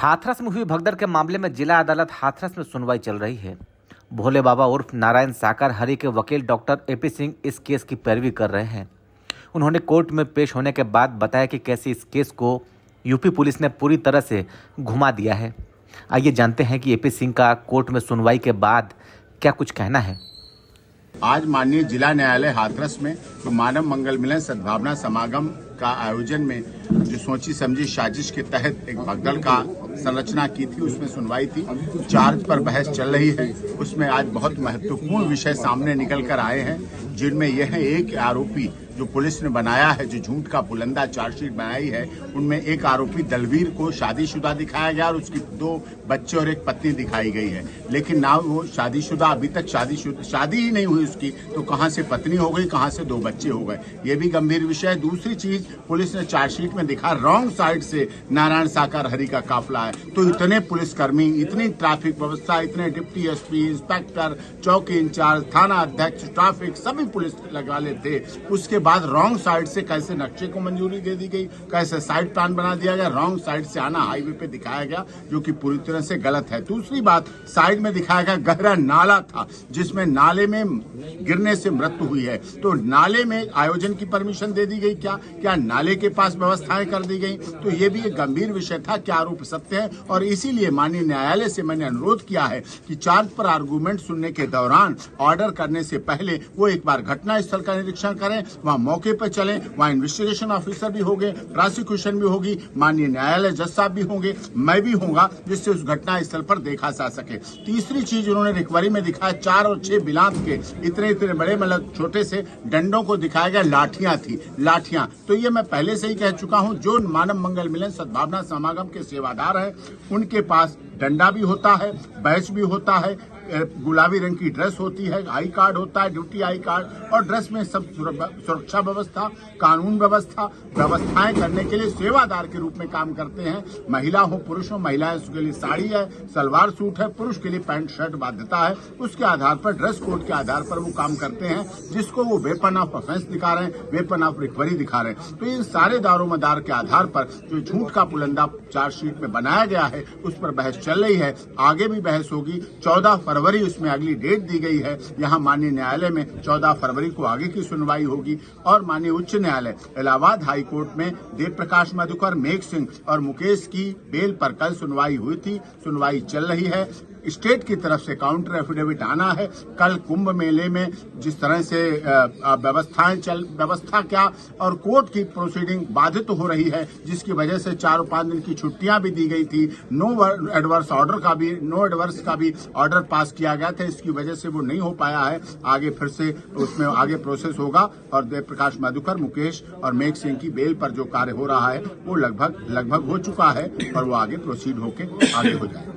हाथरस में हुई भगदड़ के मामले में जिला अदालत हाथरस में सुनवाई चल रही है। भोले बाबा उर्फ नारायण साकार हरि के वकील डॉक्टर एपी सिंह इस केस की पैरवी कर रहे हैं। उन्होंने कोर्ट में पेश होने के बाद बताया कि कैसे इस केस को यूपी पुलिस ने पूरी तरह से घुमा दिया है। आइए जानते हैं कि एपी सिंह का कोर्ट में सुनवाई के बाद क्या कुछ कहना है। आज माननीय जिला न्यायालय हाथरस में मानव मंगल मिलन सद्भावना समागम का आयोजन में जो सोची समझी साजिश के तहत एक भगदड़ का संरचना की थी, उसमें सुनवाई थी। चार्ज पर बहस चल रही है। उसमें आज बहुत महत्वपूर्ण विषय सामने निकल कर आए हैं, जिनमें यह एक आरोपी जो पुलिस ने बनाया है, जो झूठ का पुलंदा चार्जशीट बनाई है, उनमें एक आरोपी दलवीर को शादीशुदा दिखाया गया और उसकी 2 बच्चे और एक पत्नी दिखाई गई है। लेकिन ना वो शादीशुदा, अभी तक शादी ही नहीं हुई उसकी, तो कहां से पत्नी हो गई, कहां से 2 बच्चे हो गए, ये भी गंभीर विषय है। दूसरी चीज, पुलिस ने चार्जशीट में दिखा रॉन्ग साइड से नारायण साकार हरि का काफिला है। तो इतने पुलिसकर्मी, इतनी ट्रैफिक व्यवस्था, इतने डिप्टी एसपी, इंस्पेक्टर, चौकी इंचार्ज, थाना अध्यक्ष, ट्रैफिक सभी पुलिस लगा लेते। उसके बाद रॉन्ग साइड से कैसे नक्शे को मंजूरी दे दी गई, कैसे साइड प्लान बना दिया गया, रॉन्ग साइड से आना हाईवे पे दिखाया गया, जो कि पूरी तरह से गलत है। दूसरी बात, साइड में दिखाया गया गहरा नाला था, जिसमें नाले में गिरने से मृत्यु हुई है। तो नाले में आयोजन की परमिशन दे दी गई क्या नाले के पास व्यवस्थाएं कर दी गई? तो ये भी एक गंभीर विषय था। क्या आरोप सत्य है? और इसीलिए माननीय न्यायालय से मैंने अनुरोध किया है कि चार्ज पर आर्गूमेंट सुनने के दौरान ऑर्डर करने से पहले वो एक बार घटना स्थल का निरीक्षण करें, वहां मौके पर चलें, वहां इन्वेस्टिगेशन ऑफिसर भी होंगे, प्रोसिक्यूशन भी होगी, माननीय न्यायालय जज साहब भी होंगे, मैं भी होऊंगा, जिससे उस घटना स्थल पर देखा जा सके। तीसरी चीज, उन्होंने रिकवरी में दिखाया 4 और 6 बिलात के इतने बड़े, मतलब छोटे से डंडों को दिखाया गया, लाठियां थी, लाठियां। तो ये मैं पहले से ही कह चुका हूं, जो मानव मंगल मिलन सद्भावना समागम के सेवादार हैं, उनके पास डंडा भी होता है, बैच भी होता है, गुलाबी रंग की ड्रेस होती है, आई कार्ड होता है, ड्यूटी आई कार्ड, और ड्रेस में सब सुरक्षा व्यवस्था, कानून व्यवस्थाएं करने के लिए सेवादार के रूप में काम करते हैं। महिला हो पुरुष हो, महिलाएं के लिए साड़ी है, सलवार सूट है, पुरुष के लिए पैंट शर्ट बाध्यता है। उसके आधार पर, ड्रेस कोड के आधार पर वो काम करते हैं, जिसको वो वेपन ऑफ ऑफेंस दिखा रहे हैं, वेपन ऑफ रिकवरी दिखा रहे हैं। तो इन सारे दारोमदार के आधार पर जो झूठ का पुलंदा चार्जशीट में बनाया गया है, उस पर बहस चल रही है। आगे भी बहस होगी। 14 फरवरी उसमें अगली डेट दी गई है। यहाँ माननीय न्यायालय में 14 फरवरी को आगे की सुनवाई होगी। और माननीय उच्च न्यायालय इलाहाबाद हाई कोर्ट में देव प्रकाश मधुकर, मेघ सिंह और मुकेश की बेल पर कल सुनवाई हुई थी। सुनवाई चल रही है। स्टेट की तरफ से काउंटर एफिडेविट आना है। कल कुंभ मेले में जिस तरह से व्यवस्था क्या और कोर्ट की प्रोसीडिंग बाधित हो रही है, जिसकी वजह से 4 और 5 दिन की छुट्टियां भी दी गई थी। नो एडवर्स का भी ऑर्डर पास किया गया था। इसकी वजह से वो नहीं हो पाया है। आगे फिर से उसमें आगे प्रोसेस होगा और देव प्रकाश मधुकर, मुकेश और मेघ सिंह की बेल पर जो कार्य हो रहा है, वो लगभग हो चुका है और वो आगे प्रोसीड होके आगे हो जाएगा।